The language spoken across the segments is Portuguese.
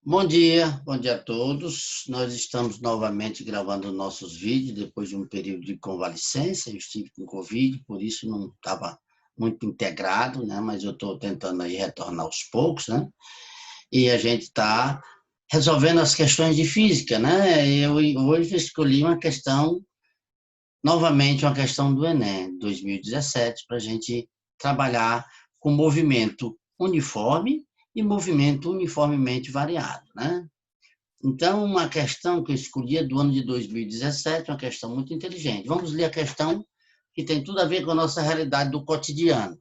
Bom dia a todos. Nós estamos novamente gravando nossos vídeos depois de um período de convalescência. Eu estive com Covid, por isso não estava muito integrado, né? Mas eu estou tentando aí retornar aos poucos, né? E a gente está resolvendo as questões de física, né? Eu hoje escolhi uma questão, novamente uma questão do Enem 2017, para a gente trabalhar com movimento uniforme e movimento uniformemente variado, né? Então, uma questão que eu escolhi é do ano de 2017, uma questão muito inteligente. Vamos ler a questão que tem tudo a ver com a nossa realidade do cotidiano.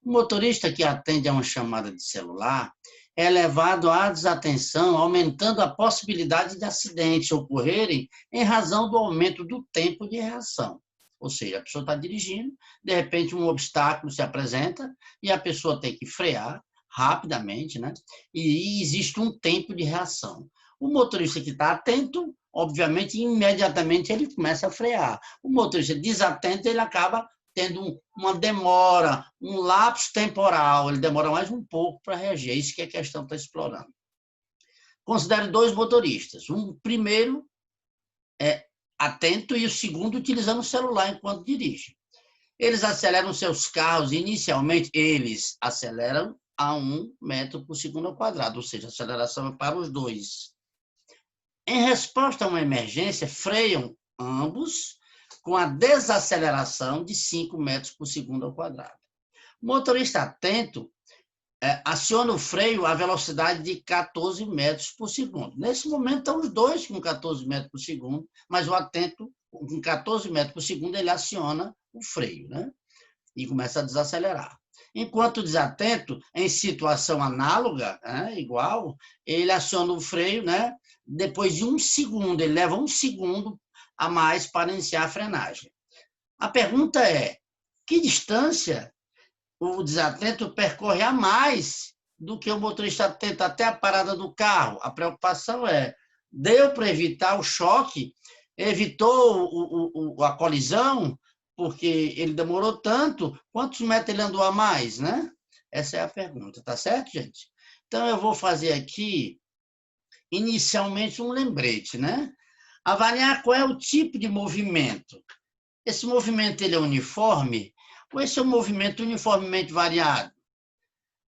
O motorista que atende a uma chamada de celular é levado à desatenção, aumentando a possibilidade de acidentes ocorrerem em razão do aumento do tempo de reação. Ou seja, a pessoa está dirigindo, de repente um obstáculo se apresenta e a pessoa tem que frear rapidamente, né? E existe um tempo de reação. O motorista que está atento, obviamente, imediatamente ele começa a frear. O motorista desatento, ele acaba tendo uma demora, um lapso temporal, ele demora mais um pouco para reagir. É isso que a questão está explorando. Considere dois motoristas. Um primeiro é atento e o segundo utilizando o celular enquanto dirige. Eles aceleram seus carros, inicialmente eles aceleram a 1 metro por segundo ao quadrado, ou seja, a aceleração é para os dois. Em resposta a uma emergência, freiam ambos com a desaceleração de 5 metros por segundo ao quadrado. O motorista atento aciona o freio à velocidade de 14 metros por segundo. Nesse momento, estão os dois com 14 metros por segundo, mas o atento, com 14 metros por segundo, ele aciona o freio, né? E começa a desacelerar. Enquanto o desatento, em situação análoga, igual, ele aciona o freio, né? Depois de 1 segundo, ele leva 1 segundo a mais para iniciar a frenagem. A pergunta é, que distância o desatento percorre a mais do que o motorista atento até a parada do carro? A preocupação é, deu para evitar o choque? Evitou a colisão? Porque ele demorou tanto, quantos metros ele andou a mais, né? Essa é a pergunta, tá certo, gente? Então, eu vou fazer aqui, inicialmente, um lembrete, né? Avaliar qual é o tipo de movimento. Esse movimento ele é uniforme ou esse é um movimento uniformemente variado?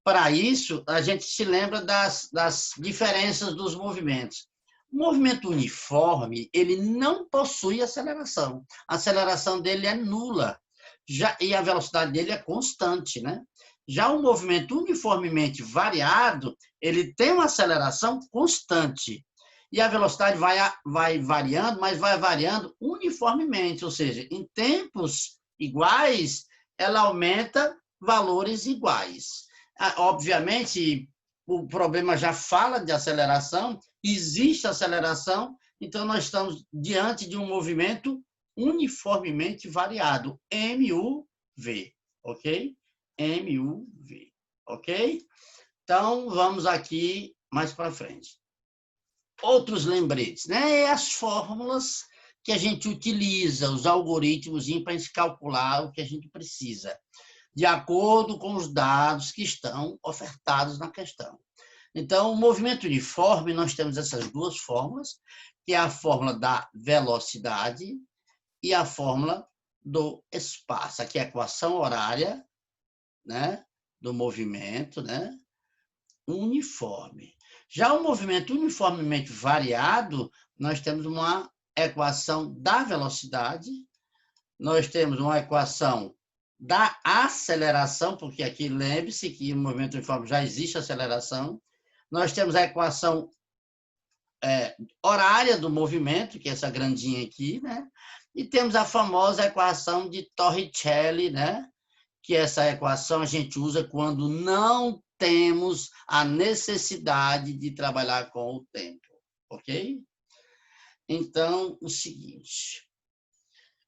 Para isso, a gente se lembra das diferenças dos movimentos. O movimento uniforme, ele não possui aceleração. A aceleração dele é nula. E a velocidade dele é constante, né? Já o movimento uniformemente variado, ele tem uma aceleração constante. E a velocidade vai variando, mas vai variando uniformemente, ou seja, em tempos iguais, ela aumenta valores iguais. Obviamente, o problema já fala de aceleração, existe aceleração, então nós estamos diante de um movimento uniformemente variado, MUV, ok? MUV, ok? Então, vamos aqui mais para frente. Outros lembretes, né? As fórmulas que a gente utiliza, os algoritmos para a gente calcular o que a gente precisa, de acordo com os dados que estão ofertados na questão. Então, o movimento uniforme, nós temos essas duas fórmulas, que é a fórmula da velocidade e a fórmula do espaço. Aqui é a equação horária, né, do movimento, né, uniforme. Já o movimento uniformemente variado, nós temos uma equação da velocidade, nós temos uma equação da aceleração, porque aqui lembre-se que no movimento uniforme já existe aceleração, nós temos a equação horária do movimento, que é essa grandinha aqui, né? E temos a famosa equação de Torricelli, né? Que essa equação a gente usa quando não temos a necessidade de trabalhar com o tempo, ok? Então, o seguinte,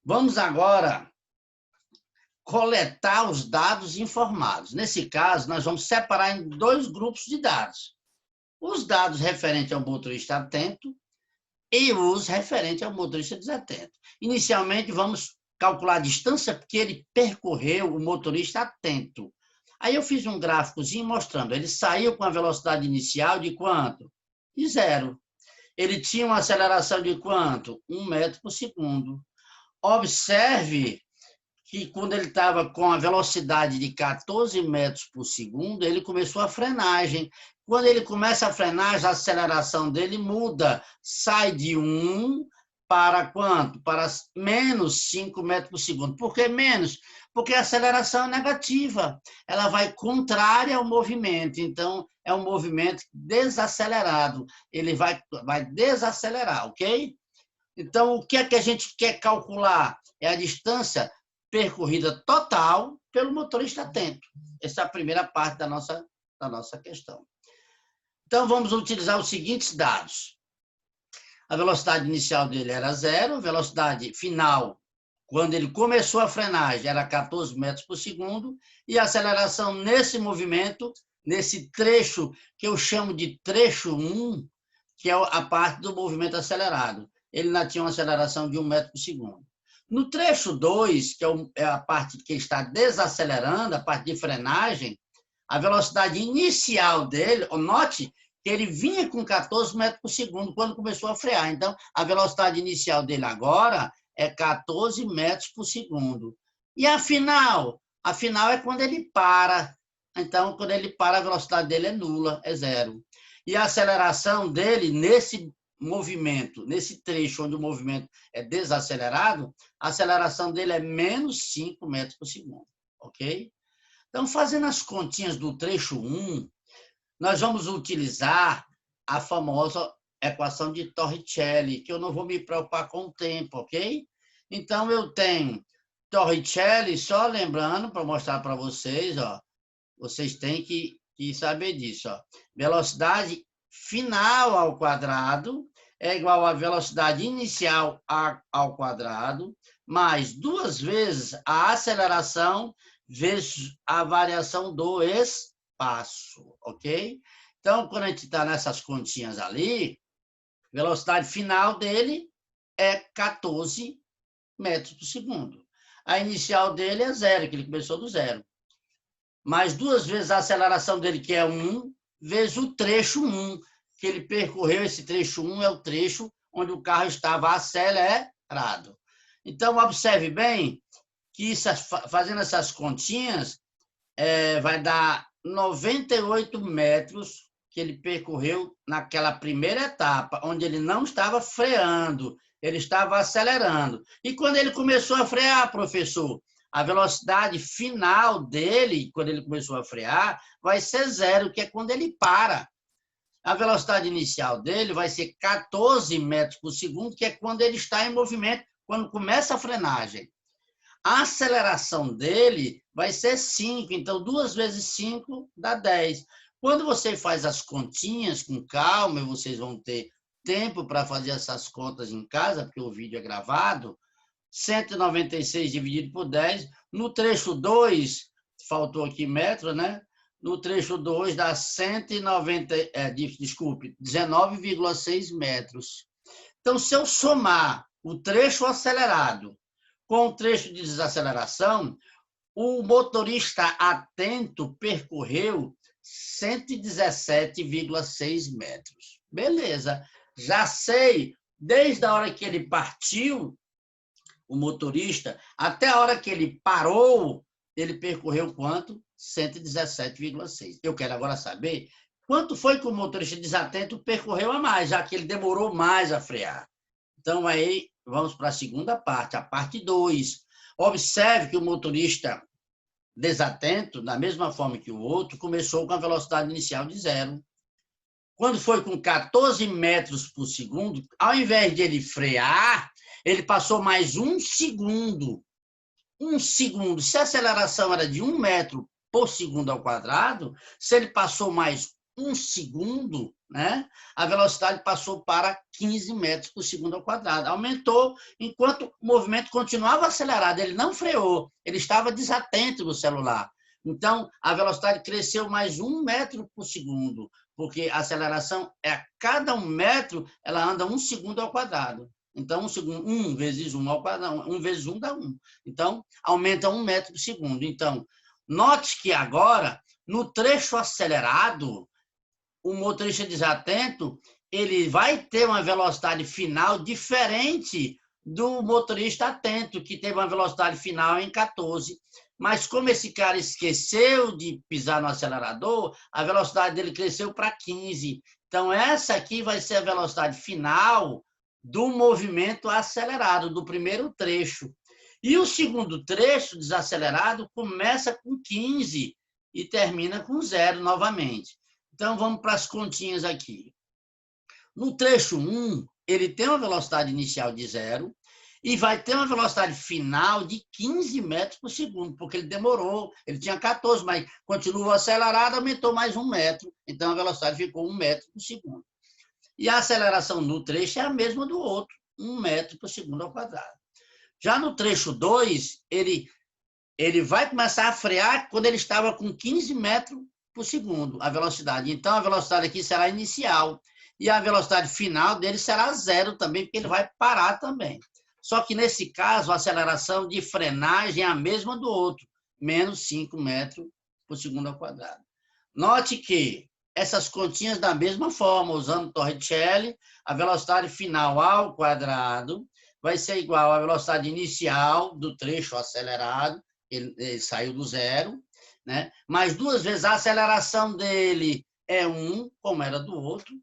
vamos agora coletar os dados informados. Nesse caso, nós vamos separar em dois grupos de dados. Os dados referentes ao motorista atento e os referentes ao motorista desatento. Inicialmente, vamos calcular a distância que ele percorreu, o motorista atento. Aí eu fiz um gráficozinho mostrando, ele saiu com a velocidade inicial de quanto? e 0. Ele tinha uma aceleração de quanto? 1 metro por segundo. Observe que quando ele estava com a velocidade de 14 metros por segundo, ele começou a frenagem. Quando ele começa a frenagem, a aceleração dele muda, sai de 1 para quanto? Para menos 5 metros por segundo. Por que menos? Porque a aceleração é negativa. Ela vai contrária ao movimento. Então, é um movimento desacelerado. Ele vai desacelerar, ok? Então, o que é que a gente quer calcular? É a distância percorrida total pelo motorista atento. Essa é a primeira parte da nossa questão. Então, vamos utilizar os seguintes dados. A velocidade inicial dele era 0, a velocidade final, quando ele começou a frenagem, era 14 metros por segundo, e a aceleração nesse movimento, nesse trecho, que eu chamo de trecho 1, que é a parte do movimento acelerado. Ele ainda tinha uma aceleração de 1 metro por segundo. No trecho 2, que é a parte que está desacelerando, a parte de frenagem, a velocidade inicial dele, note que ele vinha com 14 metros por segundo quando começou a frear. Então, a velocidade inicial dele agora é 14 metros por segundo. E a final? A final é quando ele para. Então, quando ele para, a velocidade dele é nula, é 0. E a aceleração dele, nesse movimento, nesse trecho onde o movimento é desacelerado, a aceleração dele é menos 5 metros por segundo, ok? Então, fazendo as continhas do trecho 1, nós vamos utilizar a famosa equação de Torricelli, que eu não vou me preocupar com o tempo, ok? Então, eu tenho Torricelli, só lembrando, para mostrar para vocês, ó, vocês têm que saber disso, ó. Velocidade final ao quadrado é igual à velocidade inicial ao quadrado, mais 2 vezes a aceleração vezes a variação do espaço, ok? Então, quando a gente está nessas continhas ali, velocidade final dele é 14 metros por segundo. A inicial dele é 0, que ele começou do 0. Mais 2 vezes a aceleração dele, que é 1, vezes o trecho 1, que ele percorreu. Esse trecho 1 é o trecho onde o carro estava acelerado. Então, observe bem que fazendo essas continhas, vai dar 98 metros que ele percorreu naquela primeira etapa, onde ele não estava freando, ele estava acelerando. E quando ele começou a frear, professor, a velocidade final dele, quando ele começou a frear, vai ser 0, que é quando ele para. A velocidade inicial dele vai ser 14 metros por segundo, que é quando ele está em movimento, quando começa a frenagem. A aceleração dele vai ser 5, então 2 vezes 5 dá 10. Quando você faz as continhas com calma, vocês vão ter tempo para fazer essas contas em casa, porque o vídeo é gravado, 196 dividido por 10, no trecho 2, faltou aqui metro, né? No trecho 2 dá 19,6 metros. Então, se eu somar o trecho acelerado com o trecho de desaceleração, o motorista atento percorreu 117,6 metros. Beleza, já sei, desde a hora que ele partiu, o motorista, até a hora que ele parou, ele percorreu quanto? 117,6. Eu quero agora saber quanto foi que o motorista desatento percorreu a mais, já que ele demorou mais a frear. Então, aí, vamos para a segunda parte, a parte 2. Observe que o motorista desatento, da mesma forma que o outro, começou com a velocidade inicial de 0. Quando foi com 14 metros por segundo, ao invés de ele frear, ele passou mais 1 segundo. 1 segundo. Se a aceleração era de 1 metro por segundo ao quadrado, se ele passou mais 1 segundo, né, a velocidade passou para 15 metros por segundo ao quadrado. Aumentou, enquanto o movimento continuava acelerado. Ele não freou, ele estava desatento no celular. Então, a velocidade cresceu mais 1 metro por segundo, porque a aceleração é a cada 1 metro, ela anda 1 segundo ao quadrado. Então, 1 vezes 1 ao quadrado, 1 vezes 1 dá 1. Então, aumenta 1 metro por segundo. Então, note que agora, no trecho acelerado, o motorista desatento, ele vai ter uma velocidade final diferente do motorista atento, que teve uma velocidade final em 14. Mas como esse cara esqueceu de pisar no acelerador, a velocidade dele cresceu para 15. Então, essa aqui vai ser a velocidade final do movimento acelerado, do primeiro trecho. E o segundo trecho, desacelerado, começa com 15 e termina com 0 novamente. Então, vamos para as continhas aqui. No trecho 1, ele tem uma velocidade inicial de 0 e vai ter uma velocidade final de 15 metros por segundo, porque ele demorou, ele tinha 14, mas continuou acelerado, aumentou mais 1 metro, então a velocidade ficou 1 metro por segundo. E a aceleração no trecho é a mesma do outro, 1 metro por segundo ao quadrado. Já no trecho 2, ele vai começar a frear quando ele estava com 15 metros por segundo, a velocidade. Então, a velocidade aqui será inicial. E a velocidade final dele será 0 também, porque ele vai parar também. Só que, nesse caso, a aceleração de frenagem é a mesma do outro, menos 5 metros por segundo ao quadrado. Note que essas continhas da mesma forma, usando Torricelli, a velocidade final ao quadrado vai ser igual à velocidade inicial do trecho acelerado, ele saiu do 0, né? Mais 2 vezes a aceleração dele é 1, como era do outro,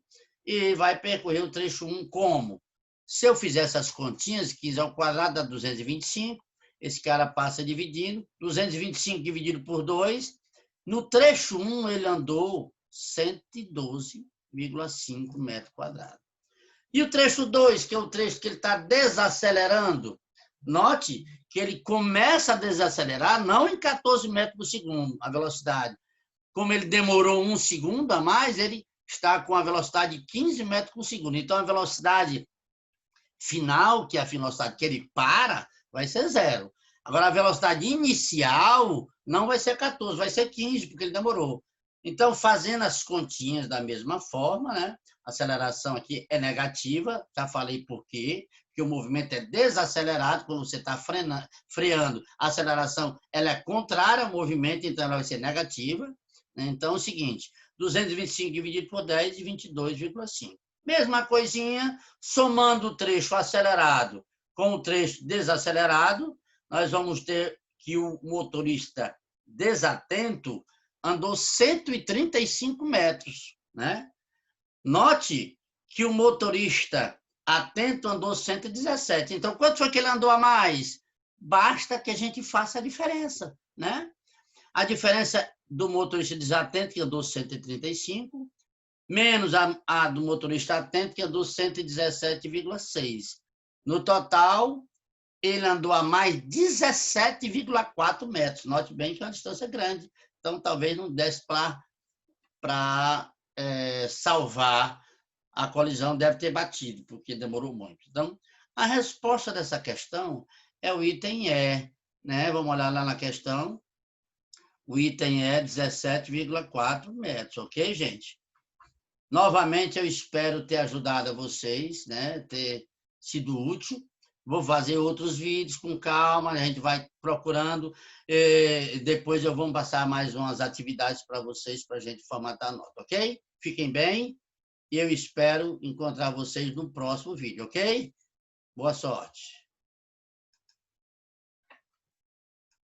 e vai percorrer o trecho 1 como? Se eu fizer essas continhas, 15 ao quadrado dá 225, esse cara passa dividindo, 225 dividido por 2, no trecho 1 ele andou 112,5 metros quadrados. E o trecho 2, que é o trecho que ele está desacelerando, note que ele começa a desacelerar não em 14 metros por segundo, a velocidade. Como ele demorou 1 segundo a mais, ele está com a velocidade de 15 metros por segundo. Então, a velocidade final, que é a velocidade que ele para, vai ser 0. Agora, a velocidade inicial não vai ser 14, vai ser 15, porque ele demorou. Então, fazendo as continhas da mesma forma, né? A aceleração aqui é negativa, já falei por quê, porque o movimento é desacelerado quando você está freando. A aceleração ela é contrária ao movimento, então ela vai ser negativa. Então, é o seguinte, 225 dividido por 10 de 22,5. Mesma coisinha, somando o trecho acelerado com o trecho desacelerado, nós vamos ter que o motorista desatento andou 135 metros, né? Note que o motorista atento andou 117. Então, quanto foi que ele andou a mais? Basta que a gente faça a diferença, né? A diferença do motorista desatento, que andou 135, menos a do motorista atento, que andou 117,6. No total, ele andou a mais 17,4 metros. Note bem que é uma distância grande. Então, talvez não desse para salvar a colisão, deve ter batido, porque demorou muito. Então, a resposta dessa questão é o item E. Né? Vamos olhar lá na questão. O item é 17,4 metros, ok, gente? Novamente, eu espero ter ajudado a vocês, né? Ter sido útil. Vou fazer outros vídeos com calma, a gente vai procurando. Depois eu vou passar mais umas atividades para vocês, para a gente formatar a nota, ok? Fiquem bem e eu espero encontrar vocês no próximo vídeo, ok? Boa sorte!